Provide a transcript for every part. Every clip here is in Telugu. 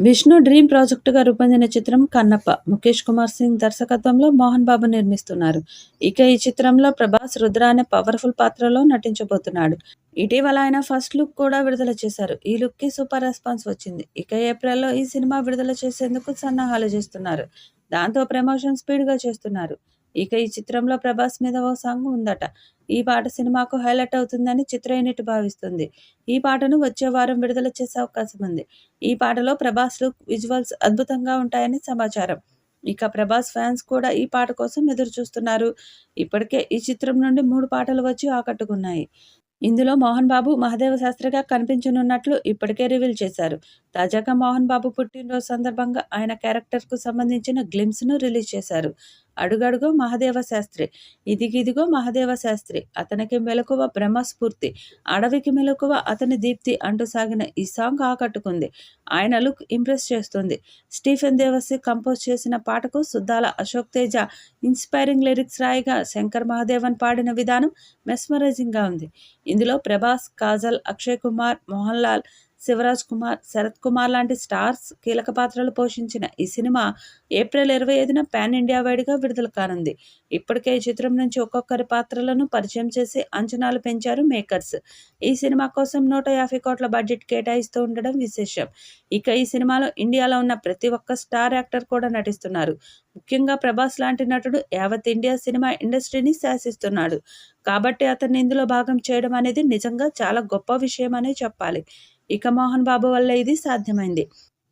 విష్ణు డ్రీమ్ ప్రాజెక్టుగా రూపొందిన చిత్రం 'కన్నప్ప'. ముఖేష్ కుమార్ సింగ్ దర్శకత్వంలో మోహన్ బాబు నిర్మిస్తున్నారు. ఇక ఈ చిత్రంలో ప్రభాస్ రుద్ర అనే పవర్ఫుల్ పాత్రలో నటించబోతున్నాడు. ఇటీవల ఆయన ఫస్ట్ లుక్ కూడా విడుదల చేశారు. ఈ లుక్ కి సూపర్ రెస్పాన్స్ వచ్చింది. ఇక ఏప్రిల్లో ఈ సినిమా విడుదల చేసేందుకు సన్నాహాలు చేస్తున్నారు. దాంతో ప్రమోషన్ స్పీడ్ గా చేస్తున్నారు. ఇక ఈ చిత్రంలో ప్రభాస్ మీద ఓ సాంగ్ ఉందట. ఈ పాట సినిమాకు హైలైట్ అవుతుందని చిత్ర యూనిట్ భావిస్తుంది. ఈ పాటను వచ్చే వారం విడుదల చేసే అవకాశం ఉంది. ఈ పాటలో ప్రభాస్ లుక్, విజువల్స్ అద్భుతంగా ఉంటాయని సమాచారం. ఇక ప్రభాస్ ఫ్యాన్స్ కూడా ఈ పాట కోసం ఎదురు చూస్తున్నారు. ఇప్పటికే ఈ చిత్రం నుండి 3 పాటలు వచ్చి ఆకట్టుకున్నాయి. ఇందులో మోహన్ బాబు మహదేవ శాస్త్రిగా కనిపించనున్నట్లు ఇప్పటికే రివీల్ చేశారు. తాజాగా మోహన్ బాబు పుట్టినరోజు సందర్భంగా ఆయన క్యారెక్టర్కు సంబంధించిన గ్లిమ్స్ను రిలీజ్ చేశారు. అడుగడుగో మహదేవ శాస్త్రి, ఇదిగిదిగో మహదేవ శాస్త్రి, అతనికి మెలకువ బ్రహ్మస్ఫూర్తి, అడవికి మెలకువ అతని దీప్తి అంటూ సాగిన ఈ సాంగ్ ఆకట్టుకుంది. ఆయన లుక్ ఇంప్రెస్ చేస్తుంది. స్టీఫెన్ దేవసి కంపోజ్ చేసిన పాటకు సుద్దాల అశోక్ తేజ ఇన్స్పైరింగ్ లిరిక్స్ రాయగా శంకర్ మహాదేవన్ పాడిన విధానం మెస్మరైజింగ్గా ఉంది. ఇందులో ప్రభాస్, కాజల్, అక్షయ్ కుమార్, మోహన్ లాల్, శివరాజ్ కుమార్, శరత్ కుమార్ లాంటి స్టార్స్ కీలక పాత్రలు పోషించిన ఈ సినిమా ఏప్రిల్ 25న పాన్ ఇండియా వైడ్గా విడుదల కానుంది. ఇప్పటికే ఈ చిత్రం నుంచి ఒక్కొక్కరి పాత్రలను పరిచయం చేసి అంచనాలు పెంచారు మేకర్స్. ఈ సినిమా కోసం 150 కోట్ల బడ్జెట్ కేటాయిస్తూ ఉండడం విశేషం. ఇక ఈ సినిమాలో ఇండియాలో ఉన్న ప్రతి ఒక్క స్టార్ యాక్టర్ కూడా నటిస్తున్నారు. ముఖ్యంగా ప్రభాస్ లాంటి నటుడు యావత్ ఇండియా సినిమా ఇండస్ట్రీని శాసిస్తున్నాడు. కాబట్టి అతన్ని ఇందులో భాగం చేయడం అనేది నిజంగా చాలా గొప్ప విషయం అనే చెప్పాలి. ఇక మోహన్ బాబు వల్ల ఇది సాధ్యమైంది.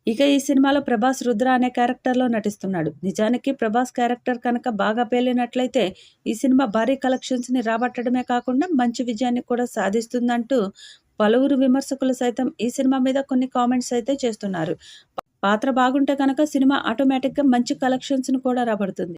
ఇక ఈ సినిమాలో ప్రభాస్ రుద్ర అనే క్యారెక్టర్లో నటిస్తున్నాడు. నిజానికి ప్రభాస్ క్యారెక్టర్ కనుక బాగా పేలినట్లయితే ఈ సినిమా భారీ కలెక్షన్స్ని రాబట్టడమే కాకుండా మంచి విజయాన్ని కూడా సాధిస్తుందంటూ పలువురు విమర్శకులు సైతం ఈ సినిమా మీద కొన్ని కామెంట్స్ అయితే చేస్తున్నారు. పాత్ర బాగుంటే కనుక సినిమా ఆటోమేటిక్గా మంచి కలెక్షన్స్ను కూడా రాబడుతుంది.